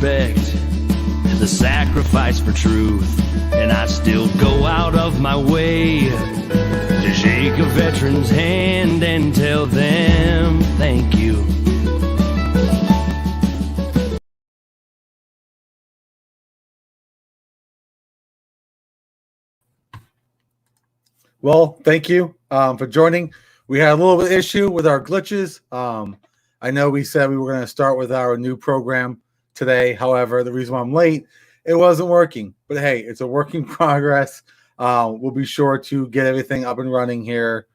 respect, the sacrifice for truth, and I still go out of my way to shake a veteran's hand and tell them thank you. Well, thank you for joining. We had a little bit of issue with our glitches. I know we said we were going to start with our new program today. However, the reason why I'm late, it wasn't working. But hey, it's a work in progress. We'll be sure to get everything up and running here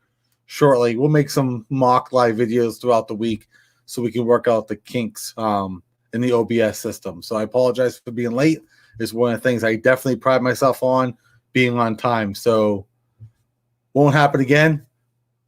shortly. We'll make some mock live videos throughout the week so we can work out the kinks in the OBS system. So I apologize for being late. It's one of the things I definitely pride myself on, being on time. So won't happen again.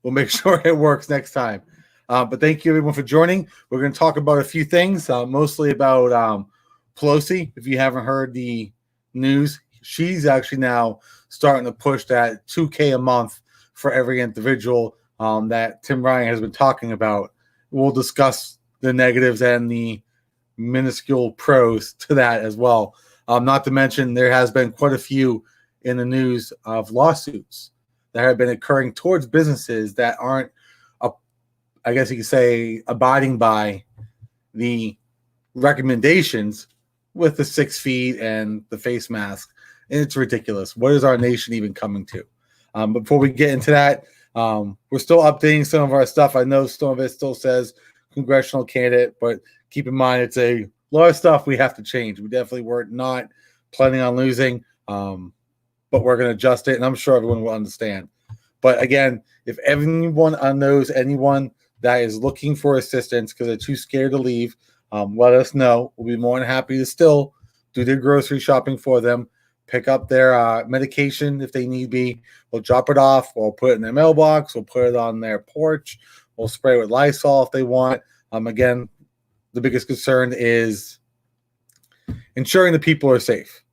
We'll make sure it works next time. But thank you, everyone, for joining. We're going to talk about a few things, mostly about Pelosi. If you haven't heard the news, she's actually now starting to push that $2K a month for every individual that Tim Ryan has been talking about. We'll discuss the negatives and the minuscule pros to that as well. Not to mention, there has been quite a few in the news of lawsuits that have been occurring towards businesses that aren't, I guess you could say, abiding by the recommendations with the 6 feet and the face mask. And it's ridiculous. What is our nation even coming to? But before we get into that, we're still updating some of our stuff. I know some of it still says congressional candidate, but keep in mind it's a lot of stuff we have to change. We definitely were not planning on losing, but we're going to adjust it, and I'm sure everyone will understand. But again, if anyone knows anyone that is looking for assistance because they're too scared to leave, let us know. We'll be more than happy to still do their grocery shopping for them, pick up their medication if they need be. We'll drop it off. We'll put it in their mailbox. We'll put it on their porch. We'll spray it with Lysol if they want. Again, the biggest concern is ensuring the people are safe.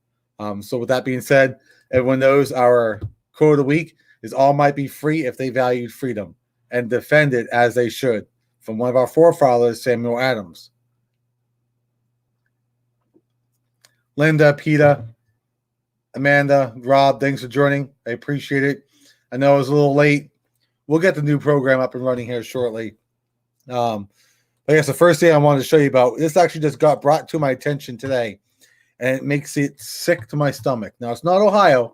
So with that being said, everyone knows our quote of the week is all might be free if they valued freedom and defend it as they should, from one of our forefathers, Samuel Adams. Linda, Peter, Amanda, Rob, thanks for joining. I appreciate it. I know I was a little late. We'll get the new program up and running here shortly. I guess the first thing I wanted to show you about, this actually just got brought to my attention today, and it makes it sick to my stomach. Now, it's not Ohio.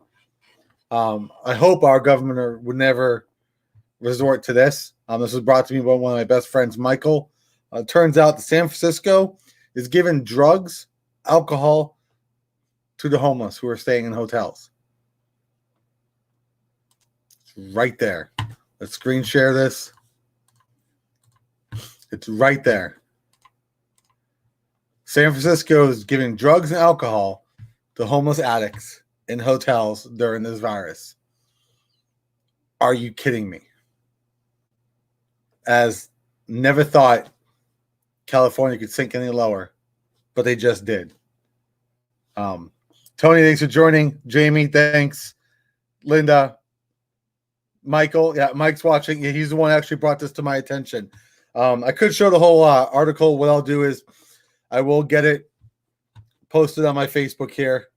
I hope our governor would never resort to this. This was brought to me by one of my best friends, Michael. Turns out that San Francisco is giving drugs, alcohol to the homeless who are staying in hotels. It's right there. Let's screen share this. It's right there. San Francisco is giving drugs and alcohol to homeless addicts in hotels during this virus. Are you kidding me? As never thought California could sink any lower, but they just did. Tony, thanks for joining. Jamie, thanks. Linda, Michael, yeah, Mike's watching. Yeah, he's the one who actually brought this to my attention. I could show the whole article. What I'll do is I will get it posted on my Facebook here.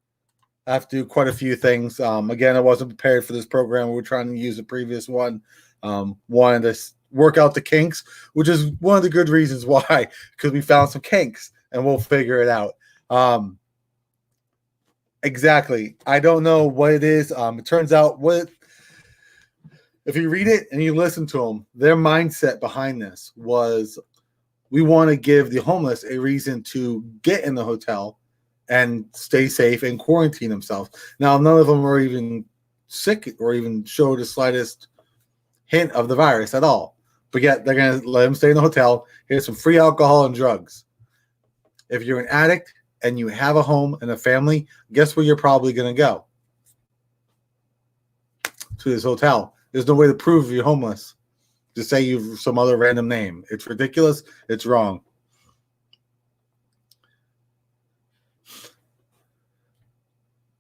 I have to do quite a few things. Again, I wasn't prepared for this program. We were trying to use the previous one. Wanted to work out the kinks, which is one of the good reasons why, because we found some kinks and we'll figure it out. Exactly. I don't know what it is. It turns out if you read it and you listen to them, their mindset behind this was, we want to give the homeless a reason to get in the hotel and stay safe and quarantine themselves. Now, none of them are even sick or even show the slightest hint of the virus at all. But yet they're going to let them stay in the hotel. Here's some free alcohol and drugs. If you're an addict and you have a home and a family, guess where you're probably going to go? To this hotel. There's no way to prove you're homeless. Just say you've some other random name. It's ridiculous. It's wrong.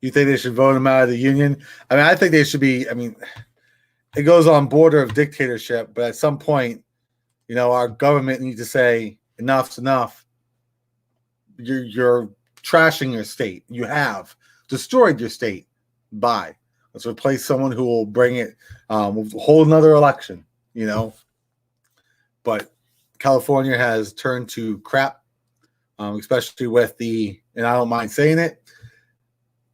You think they should vote him out of the union? I mean, I think they should be. I mean, it goes on border of dictatorship, but at some point, our government needs to say enough's enough. You're trashing your state. You have destroyed your state. Bye. Let's replace someone who will bring it, we'll hold another election, But California has turned to crap, especially with and I don't mind saying it,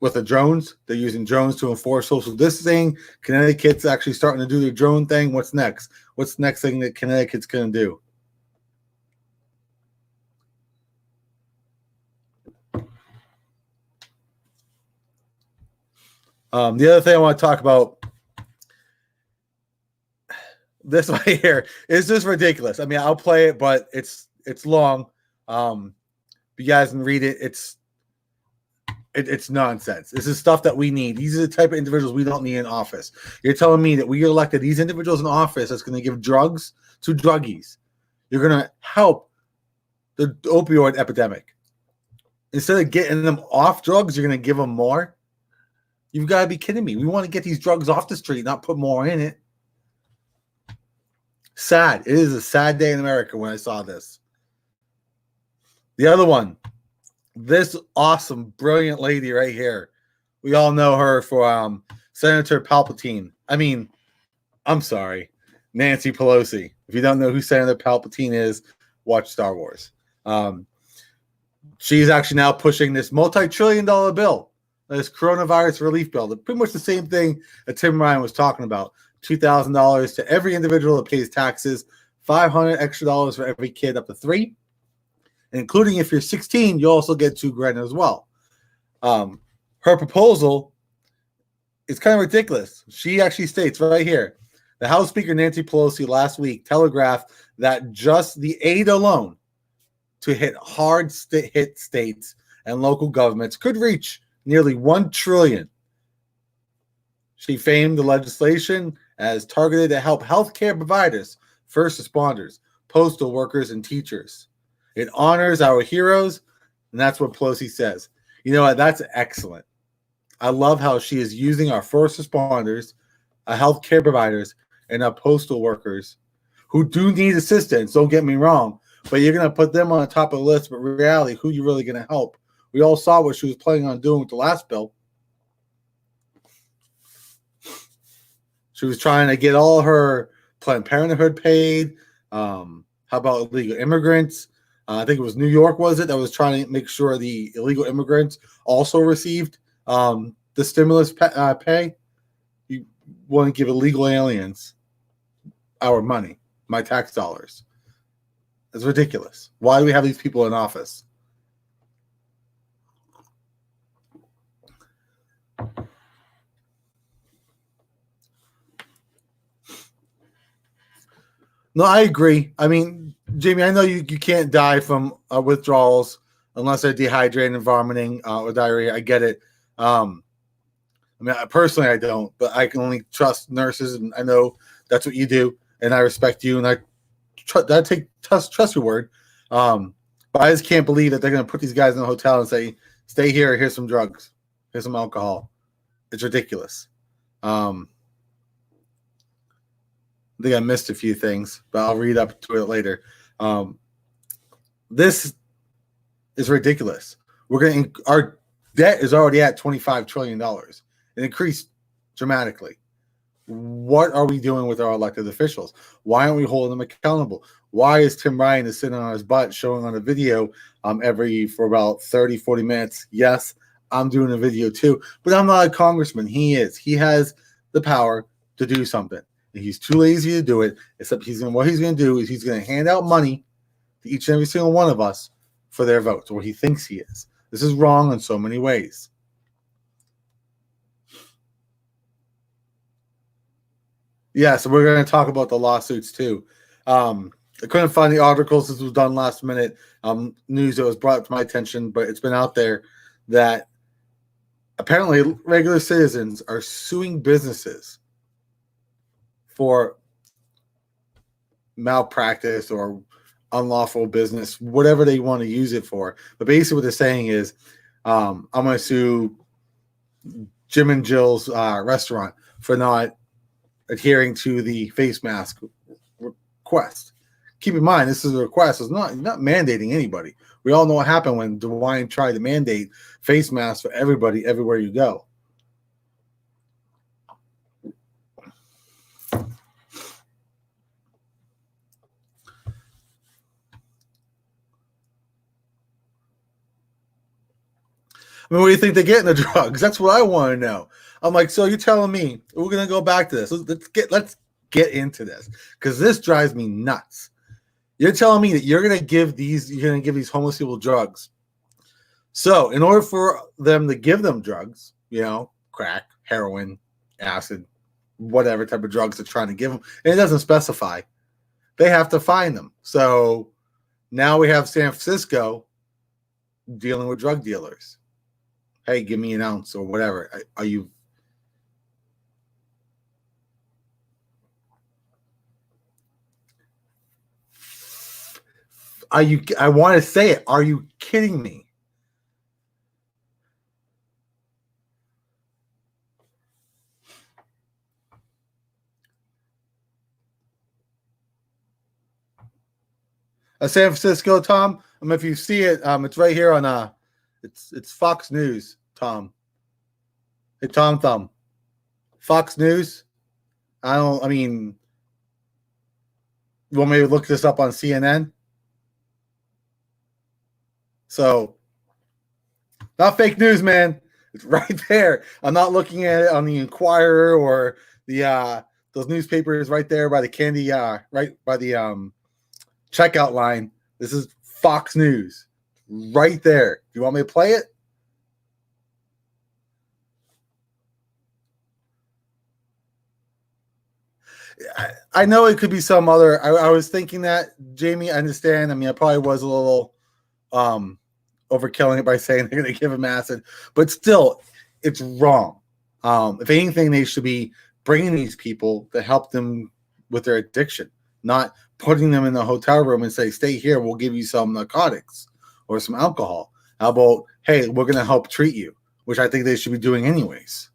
with the drones. They're using drones to enforce social distancing. Connecticut's actually starting to do their drone thing. What's next? What's the next thing that Connecticut's going to do? The other thing I want to talk about, this right here, is just ridiculous. I mean, I'll play it, but it's long. You guys can read it. It's nonsense. This is stuff that we need. These are the type of individuals we don't need in office. You're telling me that we elected these individuals in office that's going to give drugs to druggies. You're going to help the opioid epidemic. Instead of getting them off drugs, you're going to give them more. You've got to be kidding me. We want to get these drugs off the street, not put more in it. Sad. It is a sad day in America when I saw this. The other one, this awesome, brilliant lady right here. We all know her for Senator Palpatine. I mean, I'm sorry, Nancy Pelosi. If you don't know who Senator Palpatine is, watch Star Wars. She's actually now pushing this multi-trillion-dollar bill. This coronavirus relief bill, pretty much the same thing that Tim Ryan was talking about. $2,000 to every individual that pays taxes, $500 extra for every kid up to 3, and including if you're 16, you also get $2,000 as well. Her proposal is kind of ridiculous. She actually states right here, the House Speaker Nancy Pelosi last week telegraphed that just the aid alone to hit hit states and local governments could reach nearly $1 trillion. She framed the legislation as targeted to help healthcare providers, first responders, postal workers, and teachers. It honors our heroes, and that's what Pelosi says. You know what? That's excellent. I love how she is using our first responders, our healthcare providers, and our postal workers who do need assistance. Don't get me wrong, but you're going to put them on the top of the list. But in reality, who are you really going to help? We all saw what she was planning on doing with the last bill. She was trying to get all her Planned Parenthood paid. How about illegal immigrants? I think it was New York, was it, that was trying to make sure the illegal immigrants also received the stimulus pay? You want to give illegal aliens our money, my tax dollars. It's ridiculous. Why do we have these people in office? No, I agree. I mean, Jamie, I know you can't die from withdrawals unless they're dehydrated and vomiting or diarrhea. I get it. I mean, personally, I don't, but I can only trust nurses, and I know that's what you do, and I respect you, and I trust your word. But I just can't believe that they're going to put these guys in a hotel and say, "Stay here. Here's some drugs. Here's some alcohol." It's ridiculous. I think I missed a few things, but I'll read up to it later. This is ridiculous. Our debt is already at $25 trillion. It increased dramatically. What are we doing with our elected officials? Why aren't we holding them accountable? Why is Tim Ryan sitting on his butt showing on a video for about 30, 40 minutes? Yes, I'm doing a video too, but I'm not a congressman. He is. He has the power to do something. And he's too lazy to do it, except what he's going to do is he's going to hand out money to each and every single one of us for their votes, or he thinks he is. This is wrong in so many ways. Yeah, so we're going to talk about the lawsuits too. I couldn't find the articles. This was done last minute news that was brought to my attention, but it's been out there that apparently regular citizens are suing businesses for malpractice or unlawful business, whatever they want to use it for. But basically what they're saying is, I'm going to sue Jim and Jill's restaurant for not adhering to the face mask request. keep in mind, this is a request. It's not mandating anybody. We all know what happened when DeWine tried to mandate face masks for everybody everywhere you go. I mean, what do you think they get in the drugs? That's what I want to know. I'm like, so you're telling me we're gonna go back to this? Let's get into this because this drives me nuts. You're telling me that you're gonna give these homeless people drugs. So in order for them to give them drugs, crack, heroin, acid, whatever type of drugs they're trying to give them, and it doesn't specify, they have to find them. So now we have San Francisco dealing with drug dealers. Hey, give me an ounce or whatever. Are you? I want to say it. Are you kidding me? San Francisco, Tom. If you see it, it's right here on it's Fox News, Tom. Hey, Tom Thumb. Fox News. You want me to look this up on CNN? So, not fake news, man. It's right there. I'm not looking at it on the Inquirer or the those newspapers right there by the candy, right by the checkout line. This is Fox News, right there. Do you want me to play it? I know it could be some other. I was thinking that, Jamie. I understand. I probably was a little overkilling it by saying they're going to give him acid, but still, it's wrong. If anything, they should be bringing these people to help them with their addiction, not putting them in the hotel room and say, "Stay here. We'll give you some narcotics or some alcohol." How about, "Hey, we're going to help treat you," which I think they should be doing anyways.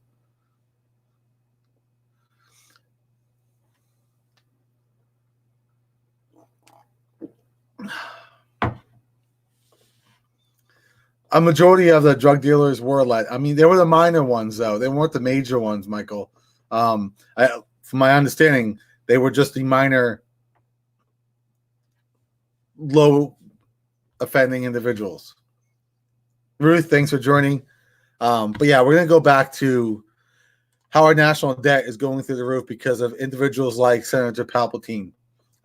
A majority of the drug dealers were let. They were the minor ones, though. They weren't the major ones, Michael. From my understanding, they were just the minor, low offending individuals. Ruth, thanks for joining. But yeah, we're going to go back to how our national debt is going through the roof because of individuals like Senator Palpatine.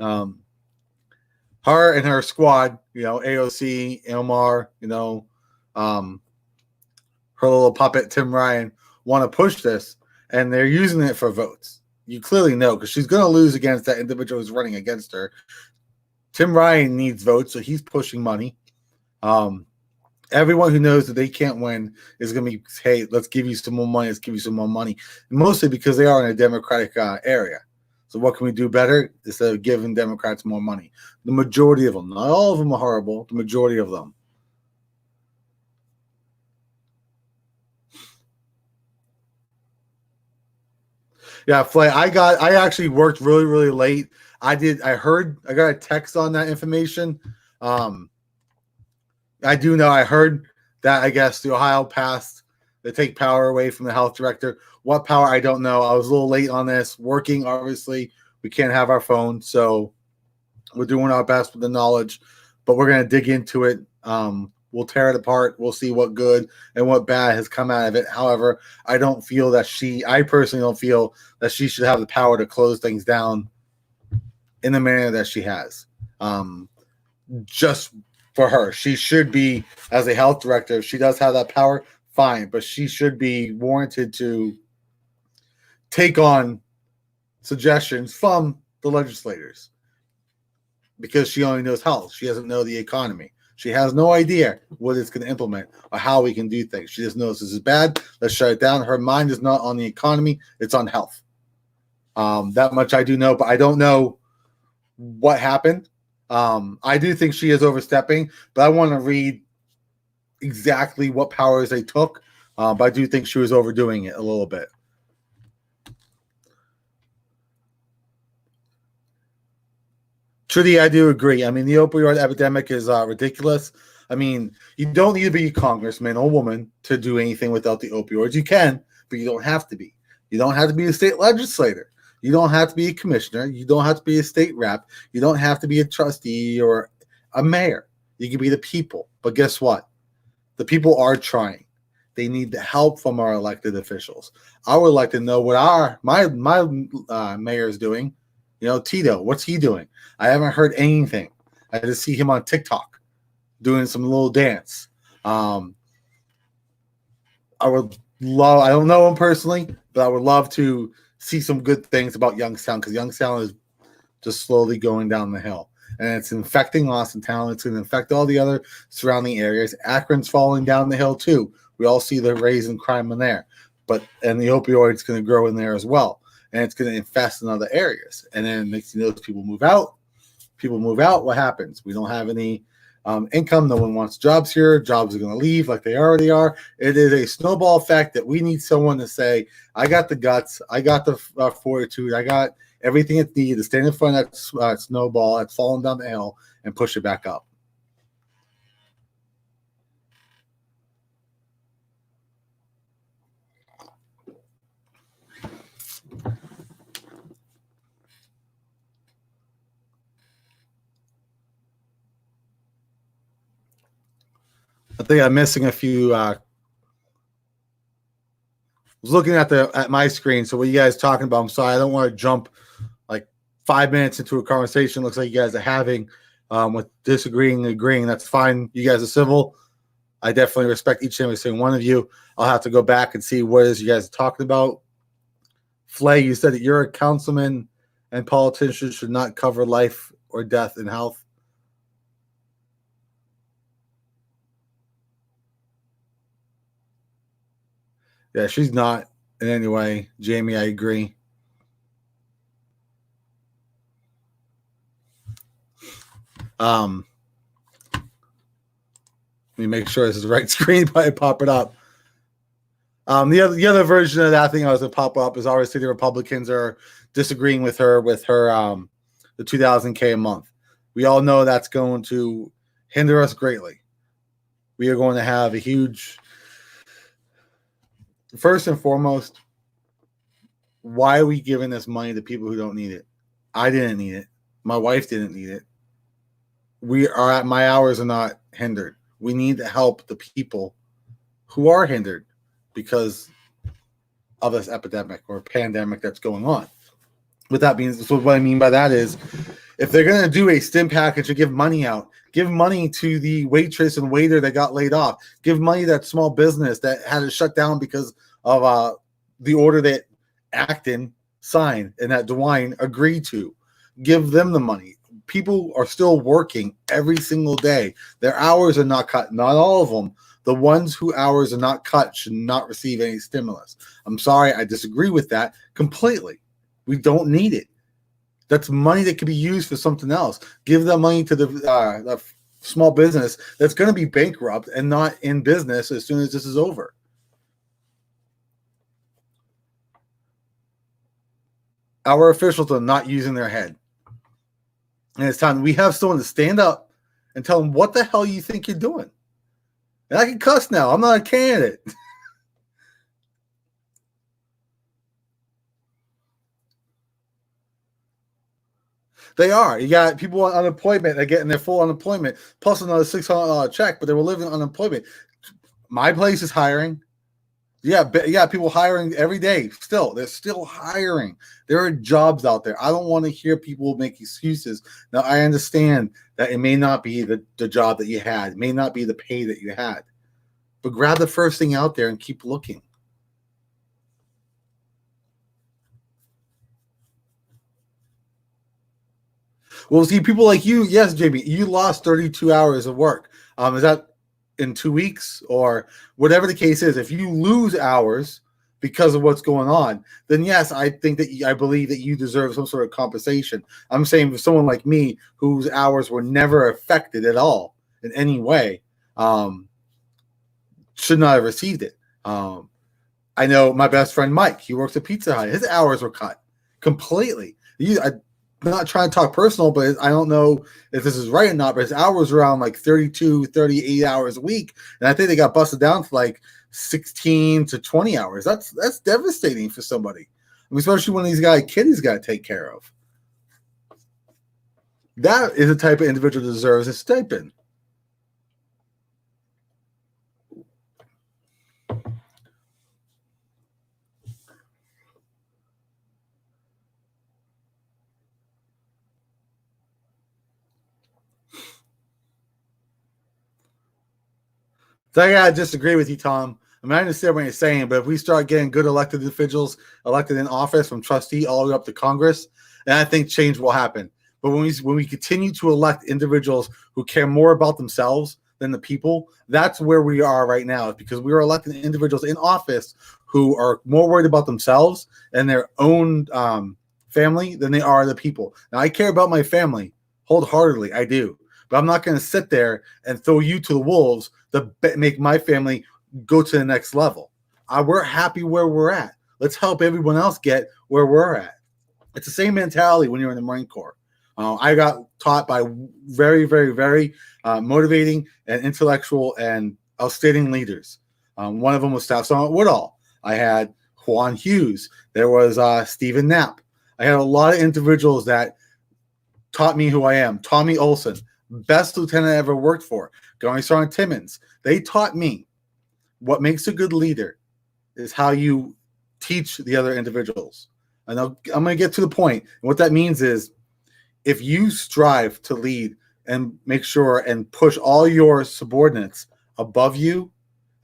Her and her squad, AOC, Elmar, her little puppet, Tim Ryan, want to push this, and they're using it for votes. You clearly know because she's going to lose against that individual who's running against her. Tim Ryan needs votes, so he's pushing money. Everyone who knows that they can't win is going to be, hey, let's give you some more money. Let's give you some more money. And mostly because they are in a Democratic area. So what can we do better instead of giving Democrats more money? The majority of them, not all of them are horrible. The majority of them. Yeah, Flay, I actually worked really, really late. I got a text on that information. I do know I heard that, I guess, the Ohio passed to take power away from the health director. What power, I don't know. I was a little late on this. Working, obviously, we can't have our phone, so we're doing our best with the knowledge, but we're going to dig into it. We'll tear it apart. We'll see what good and what bad has come out of it. However, I personally don't feel that she should have the power to close things down in the manner that she has. Just for her, she should be, as a health director, if she does have that power, fine, but she should be warranted to take on suggestions from the legislators because she only knows health. She doesn't know the economy. She has no idea what it's going to implement or how we can do things. She just knows this is bad. Let's shut it down. Her mind is not on the economy. It's on health. That much I do know, but I don't know what happened. I do think she is overstepping, but I want to read exactly what powers they took. But I do think she was overdoing it a little bit. Trudy, I do agree. I mean, the opioid epidemic is ridiculous. I mean, you don't need to be a congressman or woman to do anything without the opioids. You can, but you don't have to be. You don't have to be a state legislator. You don't have to be a commissioner. You don't have to be a state rep. You don't have to be a trustee or a mayor. You can be the people. But guess what? The people are trying. They need the help from our elected officials. I would like to know what my mayor is doing. You know, Tito, what's he doing? I haven't heard anything. I just see him on TikTok doing some little dance. I would love, I don't know him personally, but I would love to see some good things about Youngstown, because Youngstown is just slowly going down the hill. And it's infecting Austintown. It's going to infect all the other surrounding areas. Akron's falling down the hill too. We all see the raise in crime in there. And the opioid's going to grow in there as well. And it's going to infest in other areas. And then next thing you know, people move out. People move out. What happens? We don't have any income. No one wants jobs here. Jobs are going to leave like they already are. It is a snowball effect that we need someone to say, I got the guts. I got the fortitude. I got everything it's needed to stand in front of that snowball that's falling down the hill and push it back up. I think I'm missing a few. I was looking at my screen. So what you guys talking about? I'm sorry, I don't want to jump like 5 minutes into a conversation. Looks like you guys are having with disagreeing and agreeing. That's fine. You guys are civil. I definitely respect each and every single one of you. I'll have to go back and see what it is you guys are talking about. Flay, you said that you're a councilman and politicians should not cover life or death and health. Yeah, she's not in any way. Jamie, I agree. Let me make sure this is the right screen. Probably pop it up. The other version of that thing I was going to pop up is obviously the Republicans are disagreeing with her the $2,000K a month. We all know that's going to hinder us greatly. We are going to have a huge. First and foremost, why are we giving this money to people who don't need it? I didn't need it. My wife didn't need it. My hours are not hindered. We need to help the people who are hindered because of this epidemic or pandemic that's going on. With that being, so what I mean by that is, if they're going to do a stim package and give money out, give money to the waitress and waiter that got laid off. Give money to that small business that had to shut down because of the order that Acton signed and that DeWine agreed to. Give them the money. People are still working every single day. Their hours are not cut. Not all of them. The ones whose hours are not cut should not receive any stimulus. I'm sorry, I disagree with that completely. We don't need it. That's money that could be used for something else. Give that money to the small business that's going to be bankrupt and not in business as soon as this is over. Our officials are not using their head. And it's time we have someone to stand up and tell them what the hell you think you're doing. And I can cuss now. I'm not a candidate. They are. You got people on unemployment. They're getting their full unemployment plus another $600 check, but they were living on unemployment. My place is hiring. Yeah, people hiring every day. Still, they're still hiring. There are jobs out there. I don't want to hear people make excuses. Now, I understand that it may not be the job that you had. It may not be the pay that you had. But grab the first thing out there and keep looking. Well, see, people like you, yes, Jamie, you lost 32 hours of work. Is that in 2 weeks or whatever the case is? If you lose hours because of what's going on, then yes, I believe that you deserve some sort of compensation. I'm saying for someone like me whose hours were never affected at all in any way, should not have received it. I know my best friend Mike, he works at Pizza Hut. His hours were cut completely. not trying to talk personal, but I don't know if this is right or not, but his hours around like 32, 38 hours a week. And I think they got busted down to like 16 to 20 hours. That's devastating for somebody. I mean, especially when he's got a kid he's got to take care of. That is the type of individual that deserves a stipend. So I gotta disagree with you, Tom. I mean, I understand what you're saying, but if we start getting good elected officials elected in office from trustee all the way up to Congress, then I think change will happen. But when we continue to elect individuals who care more about themselves than the people, that's where we are right now. Because we are electing individuals in office who are more worried about themselves and their own family than they are the people. Now, I care about my family wholeheartedly. I do. But I'm not going to sit there and throw you to the wolves to make my family go to the next level. We're happy where we're at. Let's help everyone else get where we're at. It's the same mentality when you're in the Marine Corps. I got taught by very, very, very motivating and intellectual and outstanding leaders. One of them was Staff Sergeant Woodall. I had Juan Hughes. There was Stephen Knapp. I had a lot of individuals that taught me who I am. Tommy Olson, best lieutenant I ever worked for. Going Sergeant Timmons. They taught me what makes a good leader is how you teach the other individuals. And I'm going to get to the point. And what that means is if you strive to lead and make sure and push all your subordinates above you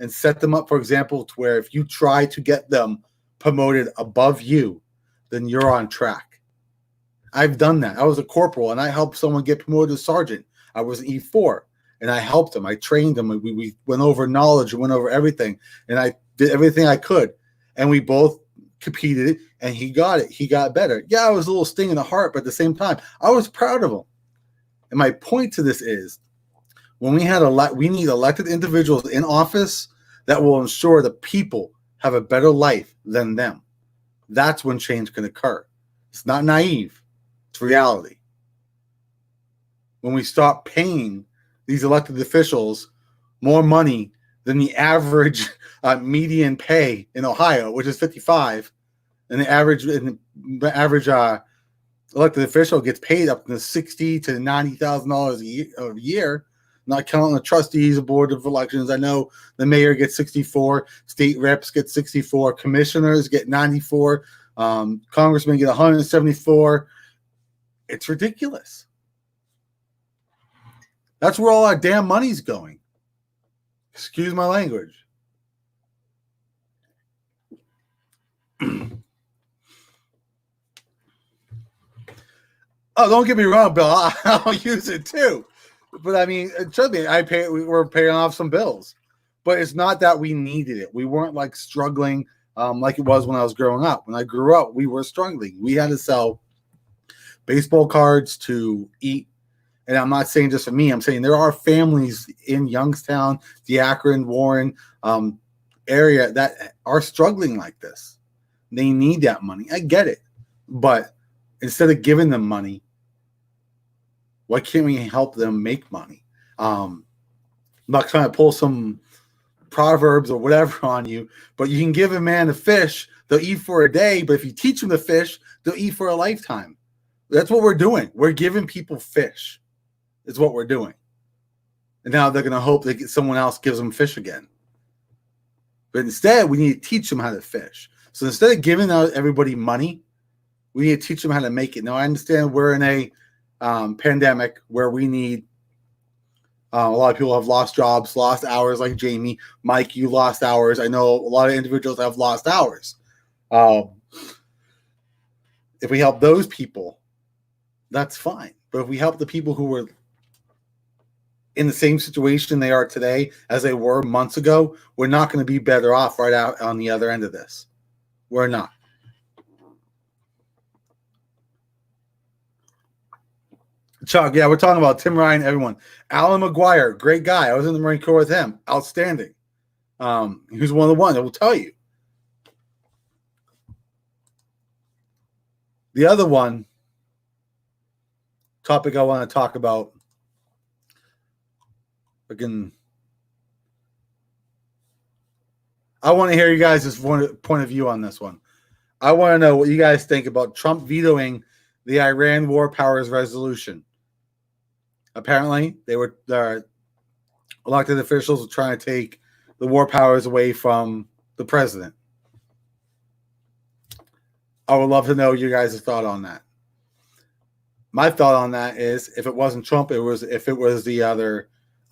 and set them up, for example, to where if you try to get them promoted above you, then you're on track. I've done that. I was a corporal and I helped someone get promoted to sergeant. I was an E4 and I helped him. I trained him. We went over knowledge, went over everything. And I did everything I could. And we both competed and he got it. He got better. Yeah, it was a little sting in the heart, but at the same time, I was proud of him. And my point to this is when we need elected individuals in office that will ensure the people have a better life than them. That's when change can occur. It's not naive. It's reality. When we stop paying these elected officials more money than the average median pay in Ohio, which is $55, and the average elected official gets paid up to $60,000 to $90,000 a year, not counting the trustees, the board of elections. I know the mayor gets 64, state reps get 64, commissioners get 94, congressmen get 174. It's ridiculous. That's where all our damn money's going. Excuse my language. Oh, don't get me wrong, Bill. I'll use it too. But I mean, trust me, we're paying off some bills. But it's not that we needed it. We weren't like struggling like it was when I was growing up. When I grew up, we were struggling. We had to sell baseball cards to eat. And I'm not saying just for me. I'm saying there are families in Youngstown, the Akron, Warren area that are struggling like this. They need that money. I get it. But instead of giving them money, why can't we help them make money? I'm not trying to pull some proverbs or whatever on you, but you can give a man a fish, they'll eat for a day. But if you teach them to fish, they'll eat for a lifetime. That's what we're doing. We're giving people fish. Is what we're doing. And now they're going to hope that someone else gives them fish again. But instead, we need to teach them how to fish. So instead of giving out everybody money, we need to teach them how to make it. Now, I understand we're in a pandemic where we need a lot of people have lost jobs, lost hours, like Jamie. Mike, you lost hours. I know a lot of individuals have lost hours. If we help those people, that's fine. But if we help the people who were in the same situation they are today as they were months ago, we're not going to be better off right out on the other end of this. We're not. Chuck, yeah, we're talking about Tim Ryan, everyone. Alan McGuire, great guy. I was in the Marine Corps with him. Outstanding. He was one of the ones that will tell you. The other one topic I want to talk about. Again, I want to hear you guys' point of view on this one. I want to know what you guys think about Trump vetoing the Iran War Powers Resolution. Apparently, they were elected officials were trying to take the war powers away from the president. I would love to know your guys' thought on that. My thought on that is, if it wasn't Trump, if it was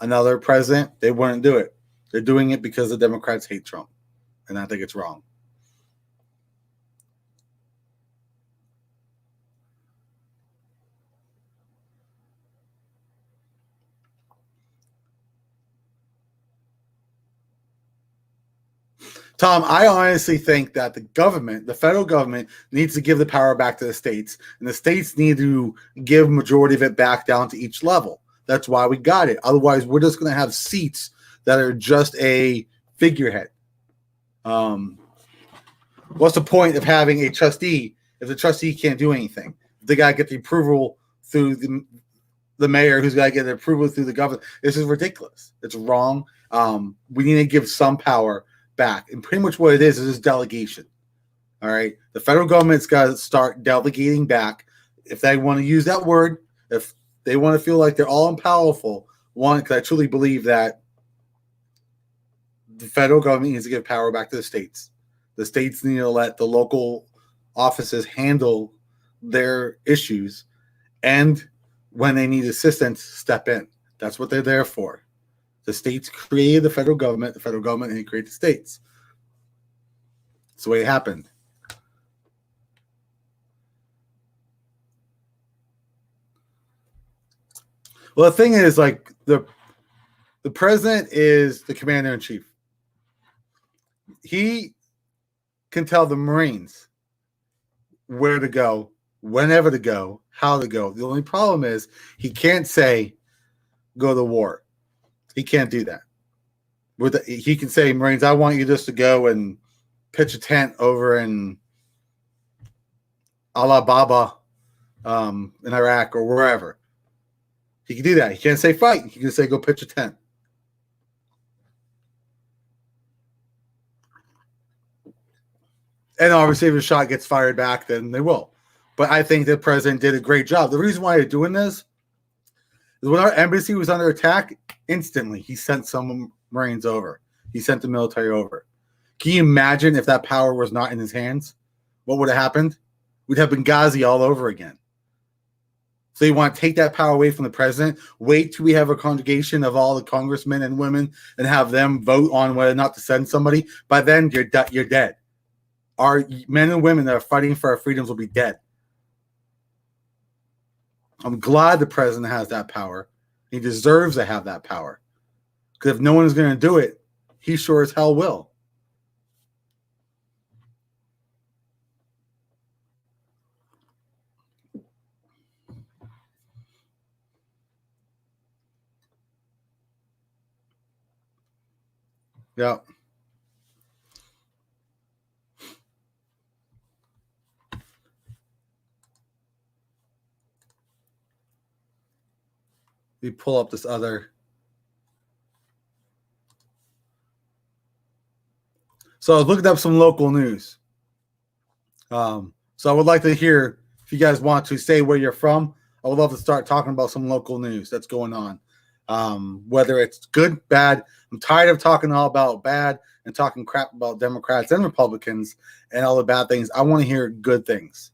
another president, they wouldn't do it. They're doing it because the Democrats hate Trump, and I think it's wrong. Tom, I honestly think that the federal government, needs to give the power back to the states, and the states need to give majority of it back down to each level. That's why we got it. Otherwise, we're just going to have seats that are just a figurehead. What's the point of having a trustee if the trustee can't do anything? They got to get the approval through the mayor, who's got to get the approval through the governor. This is ridiculous. It's wrong. We need to give some power back. And pretty much what it is delegation. All right. The federal government's got to start delegating back. If they want to use that word, if they want to feel like they're all powerful, because I truly believe that the federal government needs to give power back to the states. The states need to let the local offices handle their issues, and when they need assistance, step in. That's what they're there for. The states created the federal government didn't create the states. That's the way it happened. Well, the thing is, like, the president is the commander-in-chief. He can tell the Marines where to go, whenever to go, how to go. The only problem is he can't say, go to war. He can't do that. He can say, Marines, I want you just to go and pitch a tent over in Alabama, in Iraq or wherever. He can do that. He can't say fight. He can say go pitch a tent. And obviously, if a shot gets fired back, then they will. But I think the president did a great job. The reason why they're doing this is when our embassy was under attack, instantly he sent some Marines over. He sent the military over. Can you imagine if that power was not in his hands? What would have happened? We'd have Benghazi all over again. So you want to take that power away from the president, wait till we have a congregation of all the congressmen and women and have them vote on whether or not to send somebody. By then, you're dead. Our men and women that are fighting for our freedoms will be dead. I'm glad the president has that power. He deserves to have that power. Because if no one is going to do it, he sure as hell will. Yeah. We pull up this other. So I was looking up some local news. So I would like to hear, if you guys want to say where you're from, I would love to start talking about some local news that's going on. Whether it's good, bad. I'm tired of talking all about bad and talking crap about Democrats and Republicans and all the bad things. I want to hear good things.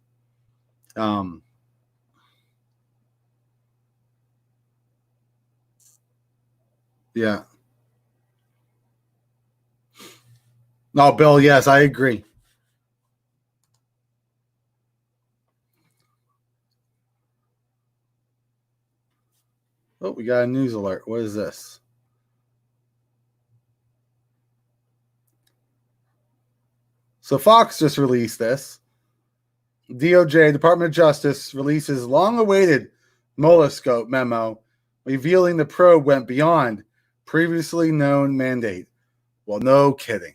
Yeah. No, Bill, yes, I agree. Oh, we got a news alert. What is this? So Fox just released this. DOJ, Department of Justice, releases long-awaited Mueller scope memo revealing the probe went beyond previously known mandate. Well, no kidding.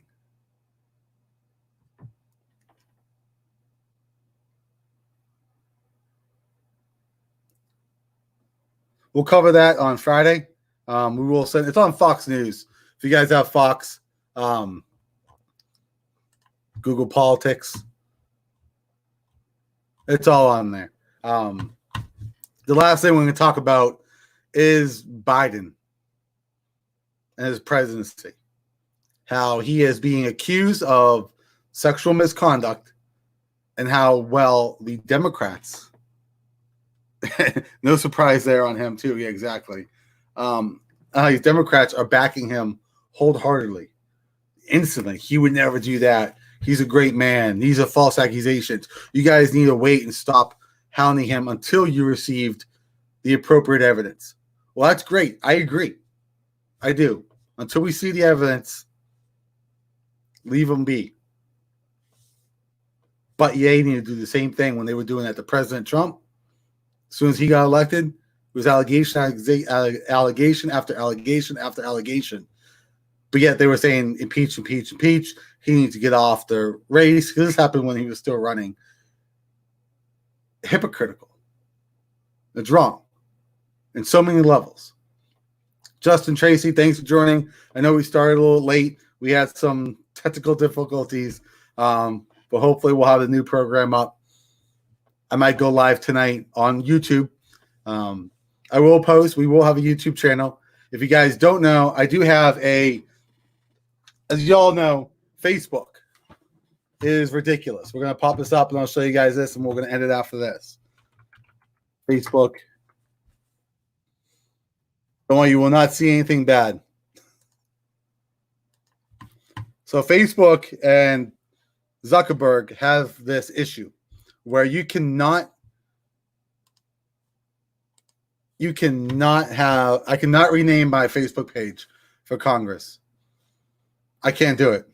we'll cover that on Friday. We will send it's on Fox News. If you guys have Fox, Google Politics, it's all on there. The last thing we're going to talk about is Biden and his presidency. How he is being accused of sexual misconduct and how well the Democrats, no surprise there on him too. Yeah, exactly. How these Democrats are backing him wholeheartedly, instantly. He would never do that. He's a great man. These are false accusations. You guys need to wait and stop hounding him until you received the appropriate evidence. Well, that's great. I agree. I do. Until we see the evidence, leave him be. But yeah, you need to do the same thing when they were doing that to President Trump. As soon as he got elected, it was allegation after allegation after allegation. But yet they were saying impeach, impeach, impeach. He needs to get off the race. This happened when he was still running. Hypocritical. It's wrong in so many levels. Justin Tracy, thanks for joining. I know we started a little late. We had some technical difficulties, but hopefully we'll have a new program up. I might go live tonight on YouTube. I will post. We will have a YouTube channel. If you guys don't know, I do have as you all know, Facebook is ridiculous. We're going to pop this up and I'll show you guys this and we're going to end it after this. Facebook. Don't worry, you will not see anything bad. So Facebook and Zuckerberg have this issue where I cannot rename my Facebook page for Congress. I can't do it.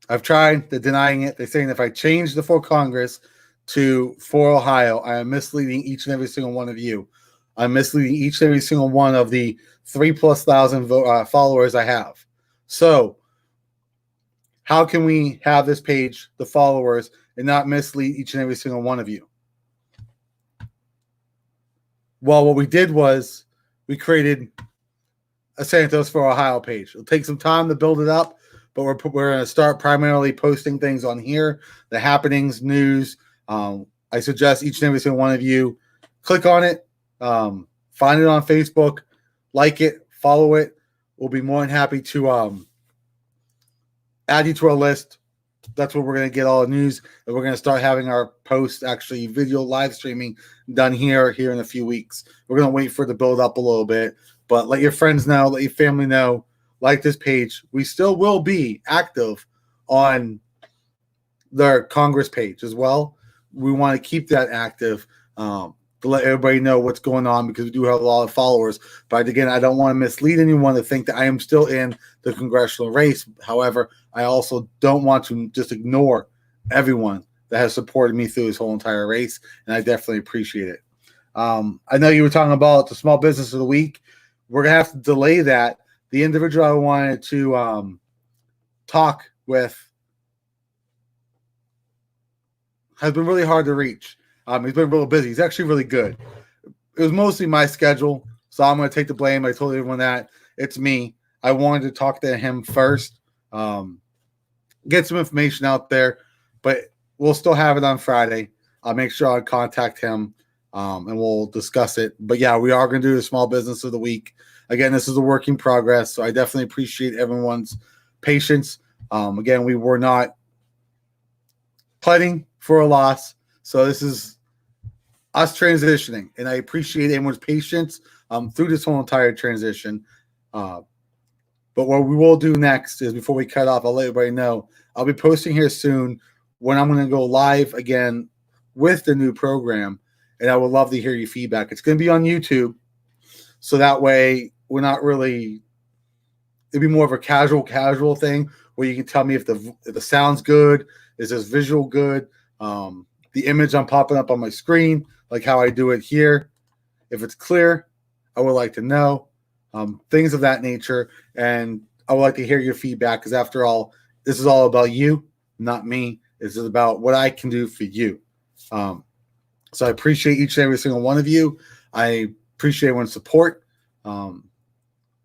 I've tried. They're denying it. They're saying if I change the for Congress to for Ohio, I am misleading each and every single one of you. I'm misleading each and every single one of the 3,000+ followers I have. So how can we have this page, the followers, and not mislead each and every single one of you? Well, what we did was we created a Santos for Ohio page. It'll take some time to build it up, but we're going to start primarily posting things on here, the happenings, news. I suggest each and every single one of you click on it, find it on Facebook, like it, follow it. We'll be more than happy to add you to our list. That's where we're going to get all the news, and we're going to start having our post actually video live streaming done here in a few weeks. We're going to wait for it to build up a little bit, but let your friends know, let your family know, like this page. We still will be active on their Congress page as well. We want to keep that active to let everybody know what's going on because we do have a lot of followers. But again, I don't want to mislead anyone to think that I am still in the congressional race. However, I also don't want to just ignore everyone that has supported me through this whole entire race, and I definitely appreciate it. I know you were talking about the small business of the week. We're going to have to delay that. The individual I wanted to talk with has been really hard to reach. He's been real busy. He's actually really good. It was mostly my schedule, so I'm going to take the blame. I told everyone that. It's me. I wanted to talk to him first, get some information out there, but we'll still have it on Friday. I'll make sure I contact him, and we'll discuss it. But, yeah, we are going to do the small business of the week. Again, this is a work in progress, so I definitely appreciate everyone's patience. Again, we were not planning for a loss, so this is us transitioning, and I appreciate everyone's patience through this whole entire transition. But what we will do next is, before we cut off, I'll let everybody know, I'll be posting here soon when I'm going to go live again with the new program, and I would love to hear your feedback. It's going to be on YouTube, so that way we're not really – it'd be more of a casual thing where you can tell me if the sound's good, is this visual good, the image I'm popping up on my screen, like how I do it here. If it's clear, I would like to know. Things of that nature. And I would like to hear your feedback because, after all, this is all about you, not me. This is about what I can do for you. So I appreciate each and every single one of you. I Appreciate everyone's support.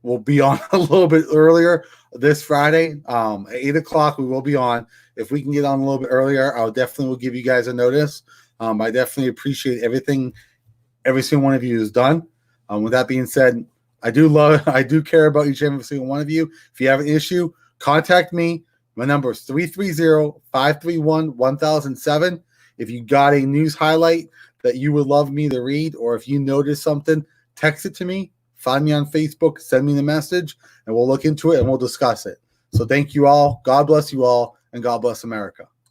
We'll be on a little bit earlier this Friday. At 8 o'clock, we will be on. If we can get on a little bit earlier, I'll definitely will give you guys a notice. I definitely appreciate everything every single one of you has done. With that being said, I do care about each and every single one of you. If you have an issue, contact me. My number is 330-531-1007. If you got a news highlight that you would love me to read, or if you notice something, text it to me. Find me on Facebook, send me the message, and we'll look into it and we'll discuss it. So thank you all. God bless you all, and God bless America.